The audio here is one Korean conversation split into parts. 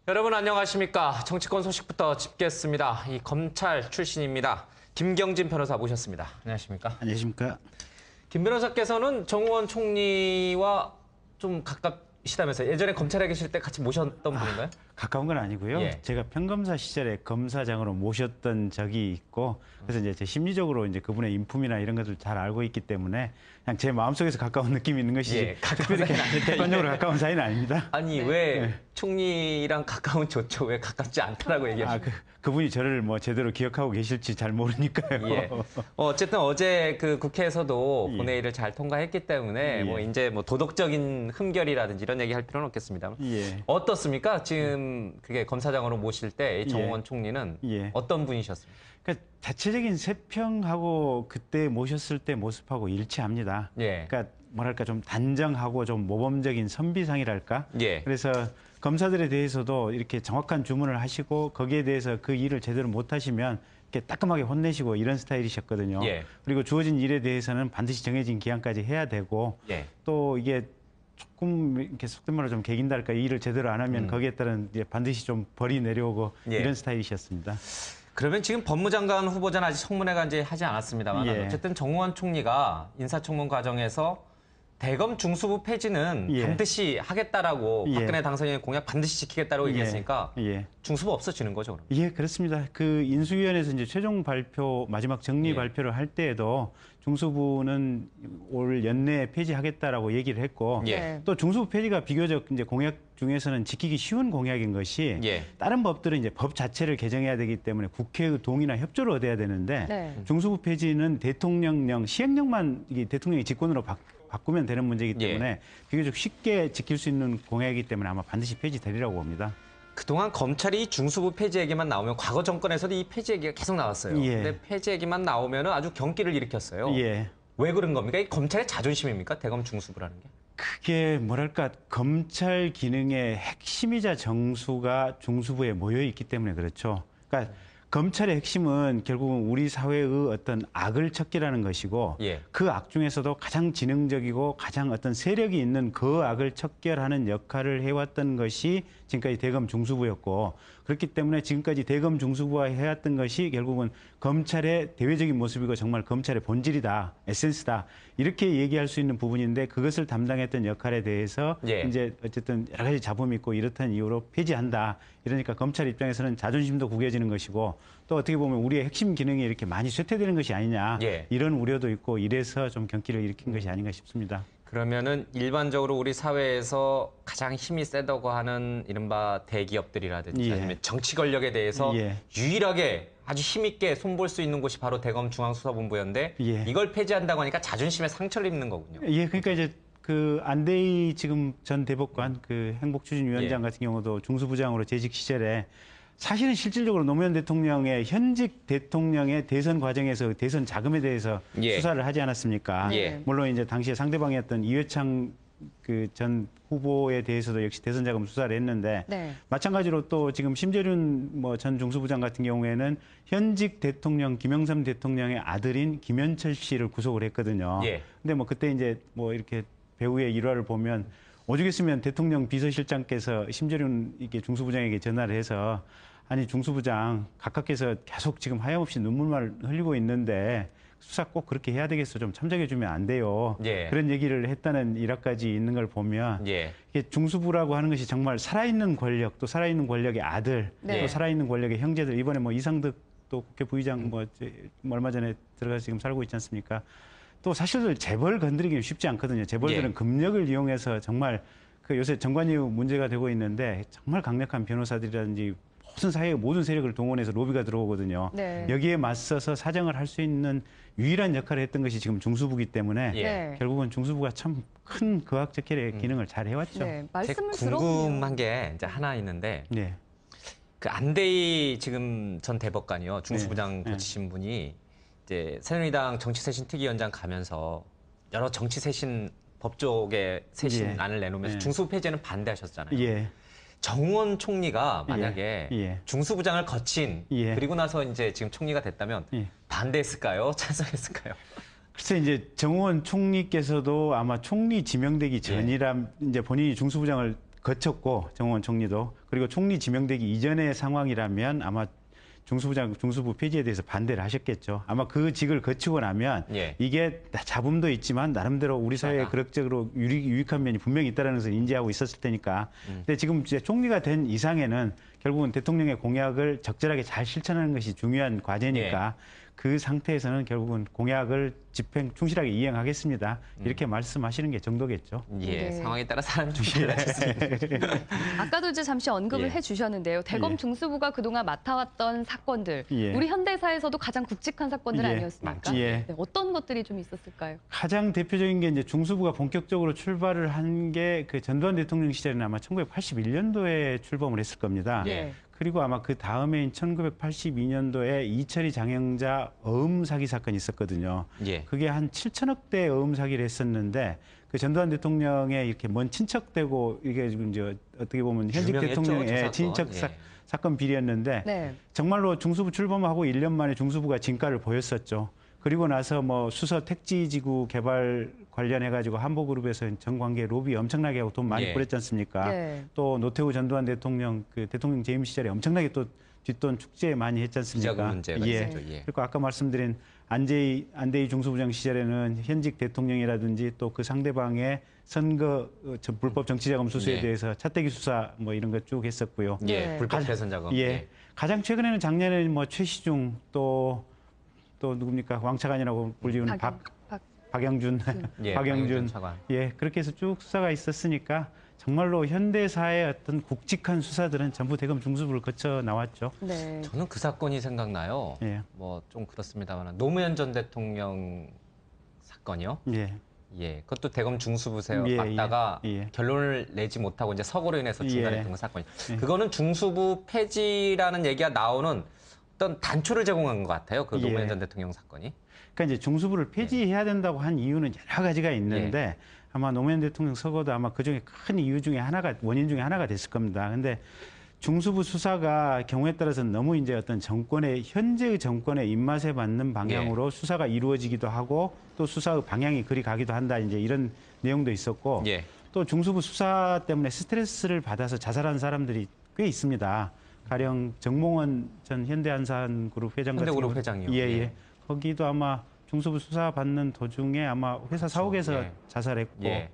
여러분 안녕하십니까. 정치권 소식부터 짚겠습니다. 이 검찰 출신입니다. 김경진 변호사 모셨습니다. 안녕하십니까. 안녕하십니까. 김 변호사께서는 정우원 총리와 좀 가깝시다면서요. 예전에 검찰에 계실 때 같이 모셨던 분인가요? 가까운 건 아니고요. 예. 제가 평검사 시절에 검사장으로 모셨던 적이 있고, 그래서 이제 제 심리적으로 이제 그분의 인품이나 이런 것을 잘 알고 있기 때문에 그냥 제 마음속에서 가까운 느낌이 있는 것이지. 예, 특별히 객관적으로 가까운 사이는 아닙니다. 아니 왜 총리랑 가까운 좋죠? 왜 가깝지 않다라고 얘기하시죠? 그분이 저를 뭐 제대로 기억하고 계실지 잘 모르니까요. 예. 어쨌든 어제 그 국회에서도 예. 본회의를 잘 통과했기 때문에 예. 뭐 이제 뭐 도덕적인 흠결이라든지 이런 얘기 할 필요는 없겠습니다. 예. 어떻습니까? 지금 그게 검사장으로 모실 때 정우원 예. 총리는 예. 어떤 분이셨습니까? 그러니까 자체적인 세평하고 그때 모셨을 때 모습하고 일치합니다. 예. 그러니까 뭐랄까 좀 단정하고 좀 모범적인 선비상이랄까. 예. 그래서 검사들에 대해서도 이렇게 정확한 주문을 하시고 거기에 대해서 그 일을 제대로 못하시면 이렇게 따끔하게 혼내시고 이런 스타일이셨거든요. 예. 그리고 주어진 일에 대해서는 반드시 정해진 기한까지 해야 되고 예. 또 이게 조금 이렇게 속된 말로 좀 개긴다 할까 이 일을 제대로 안 하면 거기에 따른 이제 반드시 좀 벌이 내려오고 예. 이런 스타일이셨습니다. 그러면 지금 법무장관 후보자는 아직 청문회가 이제 하지 않았습니다만 예. 어쨌든 정우원 총리가 인사청문 과정에서 대검 중수부 폐지는 예. 반드시 하겠다라고 예. 박근혜 당선인의 공약 반드시 지키겠다라고 얘기했으니까 예. 중수부 없어지는 거죠, 그럼? 예, 그렇습니다. 그 인수위원회에서 이제 최종 발표, 마지막 정리 예. 발표를 할 때에도 중수부는 올 연내에 폐지하겠다라고 얘기를 했고, 예. 또 중수부 폐지가 비교적 이제 공약 중에서는 지키기 쉬운 공약인 것이 예. 다른 법들은 이제 법 자체를 개정해야 되기 때문에 국회의 동의나 협조를 얻어야 되는데 네. 중수부 폐지는 대통령령, 시행령만 이게 대통령이 직권으로 바꾸면 되는 문제이기 때문에 비교적 쉽게 지킬 수 있는 공약이기 때문에 아마 반드시 폐지되리라고 봅니다. 그동안 검찰이 중수부 폐지 얘기만 나오면 과거 정권에서도 이 폐지 얘기가 계속 나왔어요. 예. 근데 폐지 얘기만 나오면 아주 경기를 일으켰어요. 예. 왜 그런 겁니까? 이 검찰의 자존심입니까? 대검 중수부라는 게? 그게 뭐랄까 검찰 기능의 핵심이자 정수가 중수부에 모여 있기 때문에 그렇죠. 그러니까 검찰의 핵심은 결국은 우리 사회의 어떤 악을 척결하는 것이고 예. 그 악 중에서도 가장 지능적이고 가장 어떤 세력이 있는 그 악을 척결하는 역할을 해왔던 것이 지금까지 대검 중수부였고 그렇기 때문에 지금까지 대검 중수부가 해왔던 것이 결국은 검찰의 대외적인 모습이고 정말 검찰의 본질이다, 에센스다 이렇게 얘기할 수 있는 부분인데 그것을 담당했던 역할에 대해서 예. 이제 어쨌든 여러 가지 잡음이 있고 이렇다는 이유로 폐지한다. 이러니까 검찰 입장에서는 자존심도 구겨지는 것이고 또 어떻게 보면 우리의 핵심 기능이 이렇게 많이 쇠퇴되는 것이 아니냐 예. 이런 우려도 있고 이래서 좀 경기를 일으킨 것이 아닌가 싶습니다. 그러면은 일반적으로 우리 사회에서 가장 힘이 세다고 하는 이른바 대기업들이라든지 예. 아니면 정치 권력에 대해서 예. 유일하게 아주 힘있게 손볼 수 있는 곳이 바로 대검 중앙수사본부였는데 예. 이걸 폐지한다고 하니까 자존심에 상처를 입는 거군요. 예, 그러니까 이제 그 안대희 지금 전 대법관 그 행복추진위원장 예. 같은 경우도 중수부장으로 재직 시절에 사실은 실질적으로 노무현 대통령의 현직 대통령의 대선 과정에서 대선 자금에 대해서 예. 수사를 하지 않았습니까? 예. 물론 이제 당시에 상대방이었던 이회창 그 전 후보에 대해서도 역시 대선 자금 수사를 했는데 네. 마찬가지로 또 지금 심재륜 뭐 전 중수부장 같은 경우에는 현직 대통령 김영삼 대통령의 아들인 김현철 씨를 구속을 했거든요. 예. 근데 뭐 그때 이제 뭐 이렇게 배우의 일화를 보면 오죽했으면 대통령 비서실장께서 심재륜 이게 중수부장에게 전화를 해서 아니 중수부장 각하께서 계속 지금 하염없이 눈물만 흘리고 있는데 수사 꼭 그렇게 해야 되겠어 좀 참작해 주면 안 돼요. 예. 그런 얘기를 했다는 일화까지 있는 걸 보면 예. 이게 중수부라고 하는 것이 정말 살아있는 권력 또 살아있는 권력의 아들 네. 또 살아있는 권력의 형제들 이번에 뭐 이상득 또 국회 부의장 뭐 얼마 전에 들어가서 지금 살고 있지 않습니까? 또 사실들 재벌 건드리기는 쉽지 않거든요. 재벌들은 예. 금력을 이용해서 정말 그 요새 정관이후 문제가 되고 있는데 정말 강력한 변호사들이라든지 모든 사회의 모든 세력을 동원해서 로비가 들어오거든요. 네. 여기에 맞서서 사정을 할 수 있는 유일한 역할을 했던 것이 지금 중수부기 때문에 예. 네. 결국은 중수부가 참 큰 거학적혈의 기능을 잘 해왔죠. 네. 제가 말씀을 궁금한 들어보면 게 이제 하나 있는데 네. 그 안대희 지금 전 대법관이요 중수부장 네. 거치신 분이 이제 새누리당 정치쇄신 특위위원장 가면서 여러 정치쇄신 법조계 쇄신안을 내놓으면서 예. 중수부 폐지에는 반대하셨잖아요. 예. 정우원 총리가 만약에 예. 중수부장을 거친 예. 그리고 나서 이제 지금 총리가 됐다면 예. 반대했을까요? 찬성했을까요? 글쎄 이제 정우원 총리께서도 아마 총리 지명되기 전이라 이제 본인이 중수부장을 거쳤고 정홍원 총리도 그리고 총리 지명되기 이전의 상황이라면 아마 중수부 폐지에 대해서 반대를 하셨겠죠. 아마 그 직을 거치고 나면 예. 이게 잡음도 있지만 나름대로 우리 사회에 그럭저럭 유익한 면이 분명히 있다는 것을 인지하고 있었을 테니까. 근데 지금 이제 총리가 된 이상에는 결국은 대통령의 공약을 적절하게 잘 실천하는 것이 중요한 과제니까 그 상태에서는 결국은 공약을 충실하게 이행하겠습니다. 이렇게 말씀하시는 게 정도겠죠. 예, 네. 상황에 따라 사람이 좀 달라졌습니다. 아까도 이제 잠시 언급을 예. 해주셨는데요. 대검 예. 중수부가 그동안 맡아왔던 사건들, 예. 우리 현대사에서도 가장 굵직한 사건들 예. 아니었습니까? 많죠. 예. 네, 어떤 것들이 좀 있었을까요? 가장 대표적인 게 이제 중수부가 본격적으로 출발을 한 게 그 전두환 대통령 시절에는 아마 1981년도에 출범을 했을 겁니다. 예. 그리고 아마 그 다음해인 1982년도에 이철희 장영자 어음 사기 사건이 있었거든요. 예. 그게 한 7천억대 어음 사기를 했었는데 그 전두환 대통령의 이렇게 먼 친척되고 이게 지금 이제 어떻게 보면 현직 유명했죠, 대통령의 저 사건. 친척 예. 사건 비리였는데 네. 정말로 중수부 출범하고 1년 만에 중수부가 진가를 보였었죠. 그리고 나서 뭐 수서 택지지구 개발 관련해가지고 한보그룹에서 정관계 로비 엄청나게 하고 돈 많이 예. 뿌렸지 않습니까? 네. 또 노태우 전두환 대통령 그 대통령 재임 시절에 엄청나게 또 뒷돈 축제 많이 했지 않습니까? 비자금 문제가 예. 있었죠. 예. 그리고 아까 말씀드린 안대희 중수부장 시절에는 현직 대통령이라든지 또 그 상대방의 선거 불법 정치자금 수수에 예. 대해서 차떼기 수사 뭐 이런 것 쭉 했었고요. 예, 네. 불법 대선 자금. 예. 가장 최근에는 작년에 뭐 최시중 또 누굽니까 왕차관이라고 불리우는 박영준 예, 박영준 차관. 예 그렇게 해서 쭉 수사가 있었으니까 정말로 현대사의 어떤 굵직한 수사들은 전부 대검 중수부를 거쳐 나왔죠. 네. 저는 그 사건이 생각나요. 예. 뭐 좀 그렇습니다만 노무현 전 대통령 사건이요. 예. 예, 그것도 대검 중수부세요. 예, 맡다가 예. 결론을 내지 못하고 이제 서거로 인해서 중단했던 예. 그 사건이. 예. 그거는 중수부 폐지라는 얘기가 나오는 어떤 단초를 제공한 것 같아요. 그 노무현 예. 전 대통령 사건이. 그러니까 이제 중수부를 폐지해야 된다고 한 이유는 여러 가지가 있는데 아마 노무현 대통령 서거도 아마 그 중에 큰 이유 중에 하나가 원인 중에 하나가 됐을 겁니다. 근데 중수부 수사가 경우에 따라서는 너무 이제 어떤 현재의 정권의 입맛에 맞는 방향으로 수사가 이루어지기도 하고 또 수사의 방향이 그리 가기도 한다. 이제 이런 내용도 있었고 예. 또 중수부 수사 때문에 스트레스를 받아서 자살한 사람들이 꽤 있습니다. 가령 정몽원 전 현대한산그룹 회장 같은 현대그룹 경우 회장이요. 예. 예. 거기도 아마 중수부 수사 받는 도중에 아마 회사 사옥에서 예. 자살했고 예.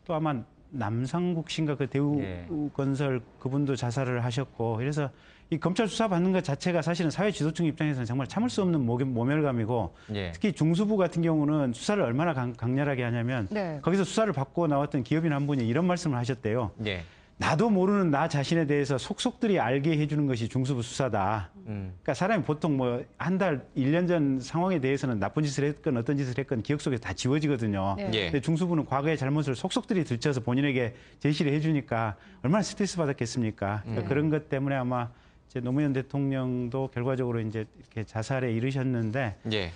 또 아마 남상국 씨인가 그 대우건설 그분도 자살을 하셨고 그래서 이 검찰 수사 받는 것 자체가 사실은 사회 지도층 입장에서는 정말 참을 수 없는 모멸감이고 예. 특히 중수부 같은 경우는 수사를 얼마나 강렬하게 하냐면 네. 거기서 수사를 받고 나왔던 기업인 한 분이 이런 말씀을 하셨대요. 예. 나도 모르는 나 자신에 대해서 속속들이 알게 해주는 것이 중수부 수사다. 그러니까 사람이 보통 뭐 한 달, 1년 전 상황에 대해서는 나쁜 짓을 했건 어떤 짓을 했건 기억 속에서 다 지워지거든요. 네. 예. 근데 중수부는 과거의 잘못을 속속들이 들춰서 본인에게 제시를 해주니까 얼마나 스트레스 받았겠습니까? 그러니까 그런 것 때문에 아마 이제 노무현 대통령도 결과적으로 이제 이렇게 자살에 이르셨는데 예.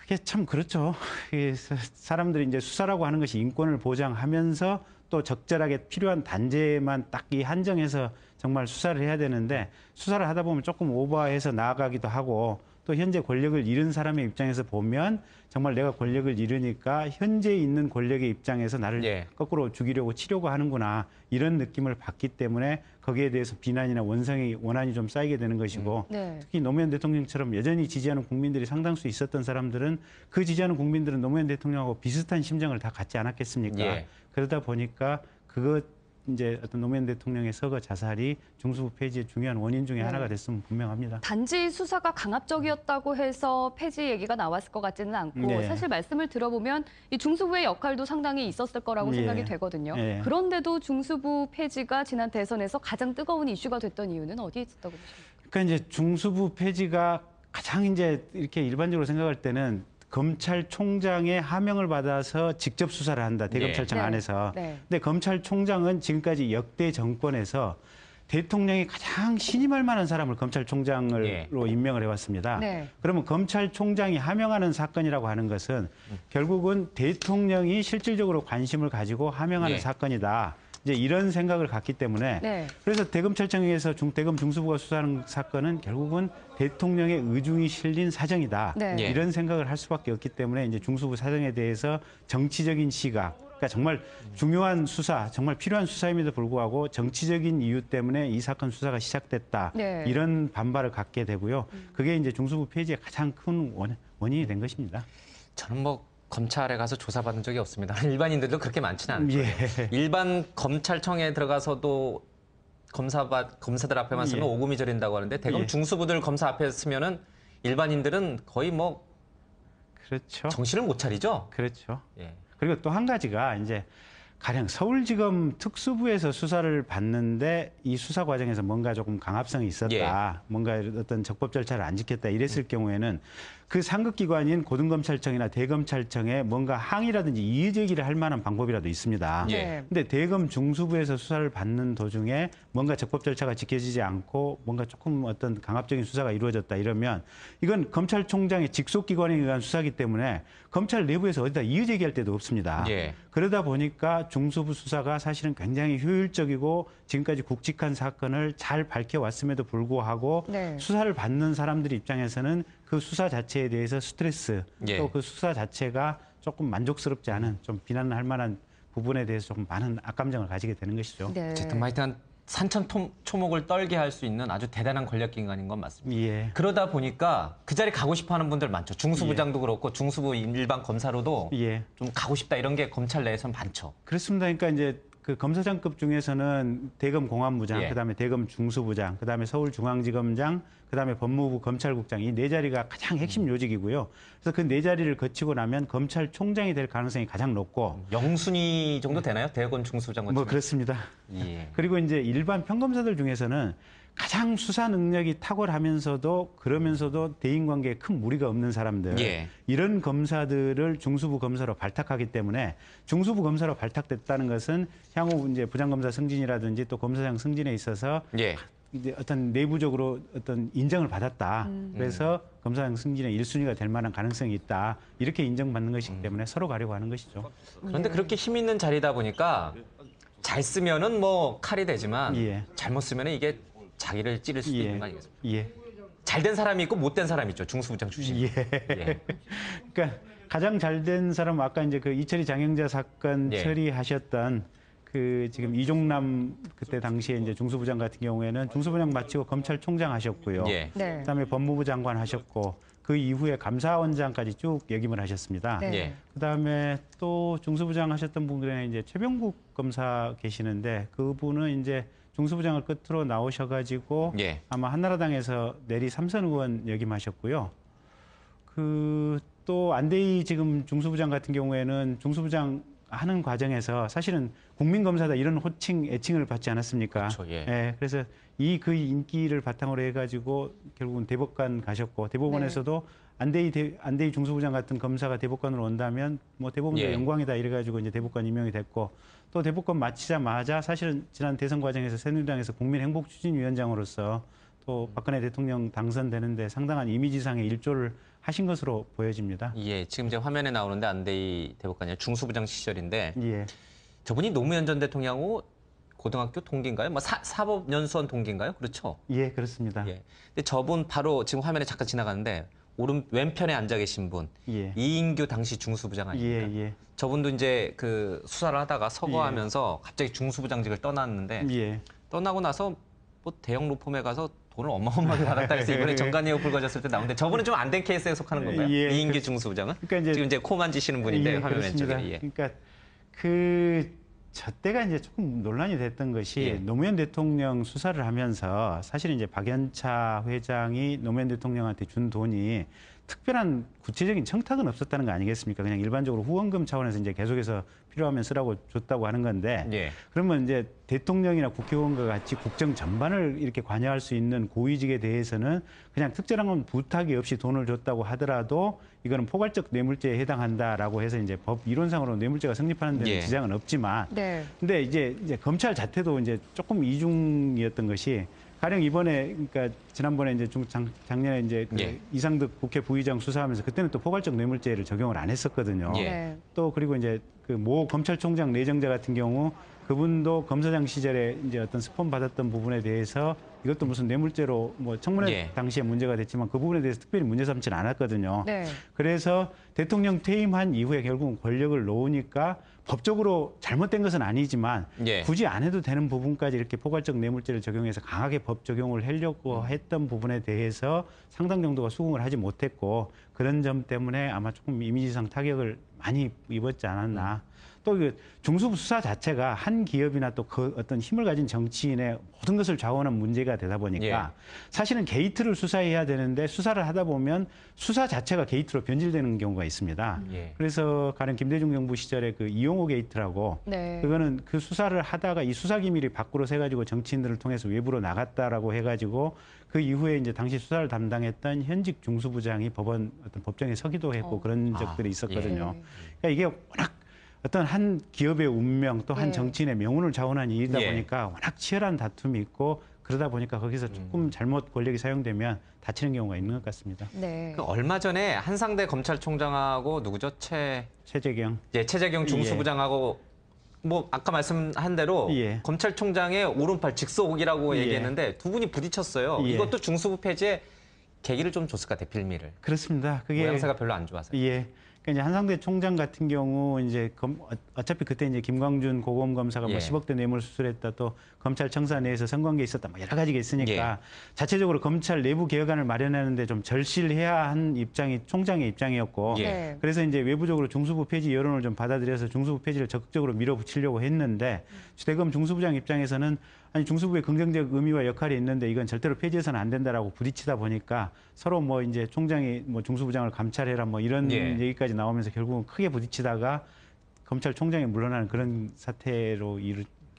그게 참 그렇죠. 이게 사람들이 이제 수사라고 하는 것이 인권을 보장하면서 또 적절하게 필요한 단죄만 딱 이 한정해서 정말 수사를 해야 되는데 수사를 하다 보면 조금 오버해서 나아가기도 하고 또 현재 권력을 잃은 사람의 입장에서 보면 정말 내가 권력을 잃으니까 현재 있는 권력의 입장에서 나를 예. 거꾸로 죽이려고 치려고 하는구나 이런 느낌을 받기 때문에 거기에 대해서 비난이나 원한이 좀 쌓이게 되는 것이고 네. 특히 노무현 대통령처럼 여전히 지지하는 국민들이 상당수 있었던 사람들은 그 지지하는 국민들은 노무현 대통령하고 비슷한 심정을 다 갖지 않았겠습니까? 예. 그러다 보니까 그것 이제 어떤 노무현 대통령의 서거 자살이 중수부 폐지의 중요한 원인 중에 하나가 됐으면 분명합니다. 단지 수사가 강압적이었다고 해서 폐지 얘기가 나왔을 것 같지는 않고 네. 사실 말씀을 들어보면 이 중수부의 역할도 상당히 있었을 거라고 예. 생각이 되거든요. 예. 그런데도 중수부 폐지가 지난 대선에서 가장 뜨거운 이슈가 됐던 이유는 어디에 있었다고 보십니까? 그러니까 이제 중수부 폐지가 가장 이제 이렇게 일반적으로 생각할 때는 검찰총장의 하명을 받아서 직접 수사를 한다. 대검찰청 네. 안에서. 네. 근데 검찰총장은 지금까지 역대 정권에서 대통령이 가장 신임할 만한 사람을 검찰총장으로 임명을 해왔습니다. 네. 그러면 검찰총장이 하명하는 사건이라고 하는 것은 결국은 대통령이 실질적으로 관심을 가지고 하명하는 사건이다. 이제 이런 생각을 갖기 때문에 네. 그래서 대검찰청에서 대검 중수부가 수사하는 사건은 결국은 대통령의 의중이 실린 사정이다. 네. 예. 이런 생각을 할 수밖에 없기 때문에 이제 중수부 사정에 대해서 정치적인 시각 그러니까 정말 중요한 수사, 정말 필요한 수사임에도 불구하고 정치적인 이유 때문에 이 사건 수사가 시작됐다. 네. 이런 반발을 갖게 되고요. 그게 이제 중수부 폐지의 가장 큰 원인이 된 것입니다. 저는 뭐 검찰에 가서 조사받은 적이 없습니다. 일반인들도 그렇게 많지는 않죠. 예. 일반 검찰청에 들어가서도 검사들 앞에만 서면 예. 오금이 저린다고 하는데 대검 예. 중수부들 검사 앞에 서면은 일반인들은 거의 뭐 그렇죠. 정신을 못 차리죠. 그렇죠. 예. 그리고 또 한 가지가 이제 가령 서울지검 특수부에서 수사를 받는데 이 수사 과정에서 뭔가 조금 강압성이 있었다. 예. 뭔가 어떤 적법 절차를 안 지켰다. 이랬을 경우에는 그 상급기관인 고등검찰청이나 대검찰청에 뭔가 항의라든지 이의 제기를 할 만한 방법이라도 있습니다. 예. 근데 대검 중수부에서 수사를 받는 도중에 뭔가 적법 절차가 지켜지지 않고 뭔가 조금 어떤 강압적인 수사가 이루어졌다 이러면 이건 검찰총장의 직속 기관에 의한 수사기 때문에 검찰 내부에서 어디다 이의 제기할 데도 없습니다. 예. 그러다 보니까 중수부 수사가 사실은 굉장히 효율적이고 지금까지 굵직한 사건을 잘 밝혀왔음에도 불구하고 네. 수사를 받는 사람들 입장에서는 그 수사 자체에 대해서 스트레스 예. 또 그 수사 자체가 조금 만족스럽지 않은 좀 비난할 만한 부분에 대해서 조금 많은 악감정을 가지게 되는 것이죠. 네. 어쨌든 하여튼 산천초목을 떨게 할 수 있는 아주 대단한 권력기관인 건 맞습니다. 예. 그러다 보니까 그 자리 가고 싶어하는 분들 많죠. 중수부장도 그렇고 중수부 일반 검사로도 예. 좀 가고 싶다 이런 게 검찰 내에서는 많죠. 그렇습니다. 그러니까 이제 그 검사장급 중에서는 대검 공안부장, 예. 그다음에 대검 중수부장, 그다음에 서울중앙지검장, 그다음에 법무부 검찰국장 이 네 자리가 가장 핵심 요직이고요. 그래서 그 네 자리를 거치고 나면 검찰총장이 될 가능성이 가장 높고 영순위 정도 되나요? 대검 중수부장 같은 뭐 경우? 그렇습니다. 예. 그리고 이제 일반 평검사들 중에서는 가장 수사 능력이 탁월하면서도 그러면서도 대인 관계에 큰 무리가 없는 사람들 예. 이런 검사들을 중수부 검사로 발탁하기 때문에 중수부 검사로 발탁됐다는 것은 향후 이제 부장검사 승진이라든지 또 검사장 승진에 있어서 예. 이제 어떤 내부적으로 어떤 인정을 받았다. 그래서 검사장 승진의 1순위가 될 만한 가능성이 있다. 이렇게 인정받는 것이기 때문에 서로 가려고 하는 것이죠. 그런데 그렇게 힘 있는 자리다 보니까 잘 쓰면은 뭐 칼이 되지만 예. 잘못 쓰면은 이게 자기를 찌를 수도 있는 거 예. 아니겠습니까? 예. 잘된 사람이 있고 못된 사람이 있죠. 중수부장 출신. 예. 예. 그러니까 가장 잘된 사람은 아까 이제 그 이철희 장영자 사건 예. 처리하셨던 그 지금 이종남 그때 당시에 이제 중수부장 같은 경우에는 중수부장 마치고 검찰총장 하셨고요. 예. 네. 그다음에 법무부 장관 하셨고 그 이후에 감사원장까지 쭉 역임을 하셨습니다. 네. 예. 그다음에 또 중수부장 하셨던 분 중에 이제 최병국 검사 계시는데 그분은 이제 중수부장을 끝으로 나오셔가지고 예. 아마 한나라당에서 내리 삼선 의원 역임하셨고요. 그 또 안대희 지금 중수부장 같은 경우에는 중수부장 하는 과정에서 사실은 국민검사다 이런 호칭, 애칭을 받지 않았습니까? 그렇죠, 예. 그래서 그 인기를 바탕으로 해가지고 결국은 대법관 가셨고 대법원에서도 안대희 중수부장 같은 검사가 대법관으로 온다면 뭐 대법원도 예. 영광이다 이래가지고 이제 대법관 임명이 됐고 또 대법관 마치자마자 사실은 지난 대선 과정에서 새누리당에서 국민행복추진위원장으로서 또 박근혜 대통령 당선되는데 상당한 이미지상의 일조를 하신 것으로 보여집니다. 예. 지금 이제 화면에 나오는데 안대희 대법관이 중수부장 시절인데 예. 저분이 노무현 전 대통령하고 고등학교 동기인가요? 뭐 사법연수원 동기인가요? 그렇죠. 예, 그렇습니다. 예. 근데 저분 바로 지금 화면에 잠깐 지나가는데 왼편에 앉아 계신 분 예. 이인규 당시 중수부장 아닙니까? 예, 저분도 이제 그 수사를 하다가 서거하면서 갑자기 중수부장직을 떠났는데 예. 떠나고 나서 뭐 대형 로펌에 가서 돈을 어마어마하게 받았다 해서 이번에 정관예우 불거졌을 때 나오는데 저분은 좀 안 된 케이스에 속하는 건가요? 예, 이인규 중수부장은? 그러니까 이제 지금 이제 코 만지시는 분인데 화면 그렇습니다. 왼쪽에. 예. 그러니까 저 때가 이제 조금 논란이 됐던 것이 예. 노무현 대통령 수사를 하면서 사실 이제 박연차 회장이 노무현 대통령한테 준 돈이 특별한 구체적인 청탁은 없었다는 거 아니겠습니까? 그냥 일반적으로 후원금 차원에서 이제 계속해서 필요하면 쓰라고 줬다고 하는 건데 예. 그러면 이제 대통령이나 국회의원과 같이 국정 전반을 이렇게 관여할 수 있는 고위직에 대해서는 그냥 특별한 건 부탁이 없이 돈을 줬다고 하더라도 이거는 포괄적 뇌물죄에 해당한다라고 해서 이제 법 이론상으로 뇌물죄가 성립하는 데는 예. 지장은 없지만 네. 근데 이제 검찰 자체도 이제 조금 이중이었던 것이 가령 이번에 그러니까 지난번에 이제 작년에 이제 그 예. 이상득 국회 부의장 수사하면서 그때는 또 포괄적 뇌물죄를 적용을 안 했었거든요. 예. 네. 또 그리고 이제 그 모 검찰총장 내정자 같은 경우 그분도 검사장 시절에 이제 어떤 스폰 받았던 부분에 대해서 이것도 무슨 뇌물죄로 뭐 청문회 예. 당시에 문제가 됐지만 그 부분에 대해서 특별히 문제 삼지는 않았거든요. 네. 그래서 대통령 퇴임한 이후에 결국은 권력을 놓으니까 법적으로 잘못된 것은 아니지만 예. 굳이 안 해도 되는 부분까지 이렇게 포괄적 뇌물죄를 적용해서 강하게 법 적용을 하려고 했던 부분에 대해서 상당 정도가 수긍을 하지 못했고 그런 점 때문에 아마 조금 이미지상 타격을 많이 입었지 않았나. 또 그 중수부 수사 자체가 한 기업이나 또 그 어떤 힘을 가진 정치인의 모든 것을 좌우하는 문제가 되다 보니까 사실은 게이트를 수사해야 되는데 수사를 하다 보면 수사 자체가 게이트로 변질되는 경우가 있습니다. 예. 그래서 가령 김대중 정부 시절에 그 이용호 게이트라고 네. 그거는 그 수사를 하다가 이 수사 기밀이 밖으로 새가지고 정치인들을 통해서 외부로 나갔다라고 해가지고 그 이후에 이제 당시 수사를 담당했던 현직 중수부장이 법원 어떤 법정에 서기도 했고 그런 적들이 있었거든요. 예. 그러니까 이게 워낙 어떤 한 기업의 운명 또 한 네. 정치인의 명운을 좌우하는 일이다 예. 보니까 워낙 치열한 다툼이 있고 그러다 보니까 거기서 조금 잘못 권력이 사용되면 다치는 경우가 있는 것 같습니다. 네. 그 얼마 전에 한상대 검찰총장하고 누구죠? 최재경. 최재경 중수부장하고 뭐 아까 말씀한 대로 예. 검찰총장의 오른팔 직속이라고 예. 얘기했는데 두 분이 부딪혔어요. 예. 이것도 중수부 폐지에 계기를 좀 줬을까 대필미를. 그렇습니다. 그게 모양새가 별로 안 좋아서. 예. 그러니까 이제 한상대 총장 같은 경우 이제 어차피 그때 이제 김광준 고검 검사가 뭐 예. 10억대 뇌물 수수했다 또 검찰 청사 내에서 선관계 있었다 뭐 여러 가지가 있으니까 예. 자체적으로 검찰 내부 개혁안을 마련하는데 좀 절실해야 한 입장이 총장의 입장이었고 예. 네. 그래서 이제 외부적으로 중수부 폐지 여론을 좀 받아들여서 중수부 폐지를 적극적으로 밀어붙이려고 했는데 대검 중수부장 입장에서는 아니 중수부의 긍정적 의미와 역할이 있는데 이건 절대로 폐지해서는 안 된다라고 부딪히다 보니까 서로 뭐 이제 총장이 뭐 중수부장을 감찰해라 뭐 이런 예. 얘기까지 나오면서 결국은 크게 부딪히다가 검찰총장이 물러나는 그런 사태로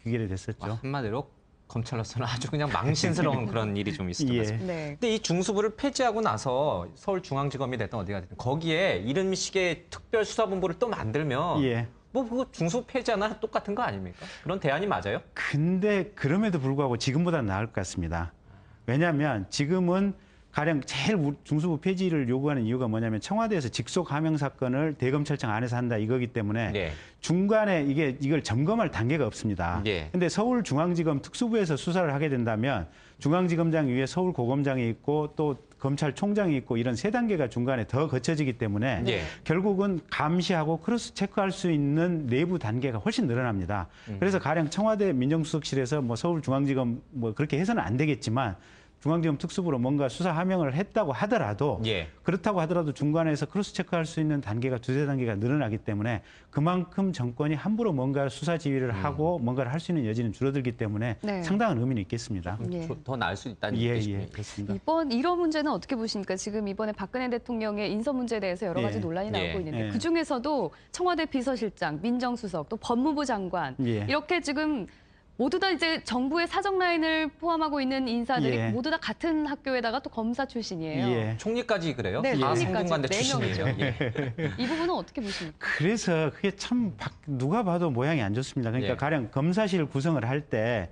귀결이 됐었죠. 한마디로 검찰로서는 아주 그냥 망신스러운 그런 일이 좀 있었던 것 예. 같습니다. 네. 근데 이 중수부를 폐지하고 나서 서울중앙지검이 됐든 어디가 됐든 거기에 이른식의 특별수사본부를 또 만들면 예. 뭐 그거 중수부 폐지하나 똑같은 거 아닙니까? 그런 대안이 맞아요? 근데 그럼에도 불구하고 지금보다는 나을 것 같습니다. 왜냐하면 지금은 가령 제일 중수부 폐지를 요구하는 이유가 뭐냐면 청와대에서 직속 하명 사건을 대검찰청 안에서 한다 이거기 때문에 네. 중간에 이걸 점검할 단계가 없습니다. 예. 근데 서울중앙지검 특수부에서 수사를 하게 된다면 중앙지검장 위에 서울고검장이 있고 또 검찰총장이 있고 이런 세 단계가 중간에 더 거쳐지기 때문에 예. 결국은 감시하고 크로스 체크할 수 있는 내부 단계가 훨씬 늘어납니다. 그래서 가령 청와대 민정수석실에서 뭐 서울중앙지검 뭐 그렇게 해서는 안 되겠지만 중앙지검 특수부로 뭔가 수사 하명을 했다고 하더라도 예. 그렇다고 하더라도 중간에서 크로스 체크할 수 있는 단계가 두세 단계가 늘어나기 때문에 그만큼 정권이 함부로 뭔가 수사 지휘를 하고 뭔가를 할 수 있는 여지는 줄어들기 때문에 네. 상당한 의미는 있겠습니다. 예. 더 나을 수 있다는 예, 얘기시군요. 예, 그렇습니다. 이런 문제는 어떻게 보십니까? 지금 이번에 박근혜 대통령의 인선 문제에 대해서 여러 가지 예. 논란이 나오고 예. 있는데 예. 그중에서도 청와대 비서실장, 민정수석, 또 법무부 장관 예. 이렇게 지금 모두 다 이제 정부의 사정 라인을 포함하고 있는 인사들이 예. 모두 다 같은 학교에다가 또 검사 출신이에요. 예. 총리까지 그래요? 네, 다 총리까지. 성균관대 네 출신이죠. 명이죠. 예. 이 부분은 어떻게 보십니까? 그래서 그게 참 누가 봐도 모양이 안 좋습니다. 그러니까 예. 가령 검사실 구성을 할 때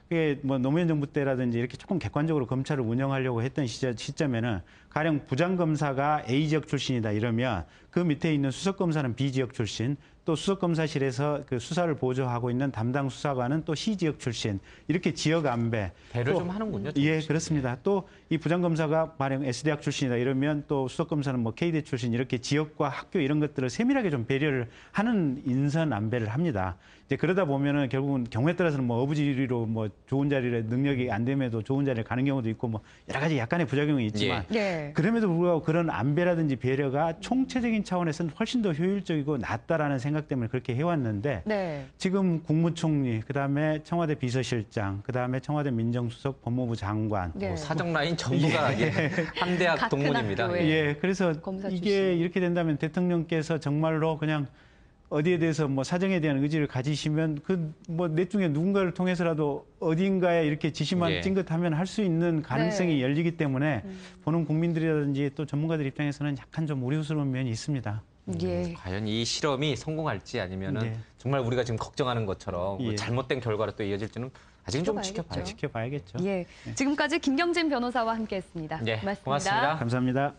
그게 뭐 노무현 정부 때라든지 이렇게 조금 객관적으로 검찰을 운영하려고 했던 시점에는 가령 부장검사가 A 지역 출신이다 이러면 그 밑에 있는 수석검사는 B 지역 출신 또 수석검사실에서 그 수사를 보조하고 있는 담당 수사관은 또 C 지역 출신 이렇게 지역 안배 배를 또 좀 하는군요. 예, 조금씩. 그렇습니다. 또 이 부장검사가 만약 S대학 출신이다 이러면 또 수석검사는 뭐 K대 출신 이렇게 지역과 학교 이런 것들을 세밀하게 좀 배려를 하는 인선 안배를 합니다. 이제 그러다 보면은 결국은 경우에 따라서는 뭐 어부지리로 뭐 좋은 자리에 능력이 안 됨에도 좋은 자리에 가는 경우도 있고 뭐 여러 가지 약간의 부작용이 있지만 예. 그럼에도 불구하고 그런 안배라든지 배려가 총체적인 차원에서는 훨씬 더 효율적이고 낫다라는 생각 때문에 그렇게 해왔는데 네. 지금 국무총리, 그다음에 청와대 비서실장, 그다음에 청와대 민정수석, 법무부 장관. 네. 사정 라인 전부가 한 대학 같은 동문입니다. 학교에. 예, 그래서 검사 이게 출신. 이렇게 된다면 대통령께서 정말로 그냥 어디에 대해서 뭐 사정에 대한 의지를 가지시면 그 뭐 넷 중에 누군가를 통해서라도 어딘가에 이렇게 지시만 예. 찡긋하면 할 수 있는 가능성이 네. 열리기 때문에 보는 국민들이라든지 또 전문가들 입장에서는 약간 좀 우려스러운 면이 있습니다. 예. 과연 이 실험이 성공할지 아니면은 네. 정말 우리가 지금 걱정하는 것처럼 뭐 예. 잘못된 결과로 또 이어질지는 아직은 좀 지켜봐야겠죠. 지켜봐야죠. 지켜봐야겠죠. 예. 지금까지 김경진 변호사와 함께했습니다. 예, 고맙습니다. 고맙습니다. 감사합니다.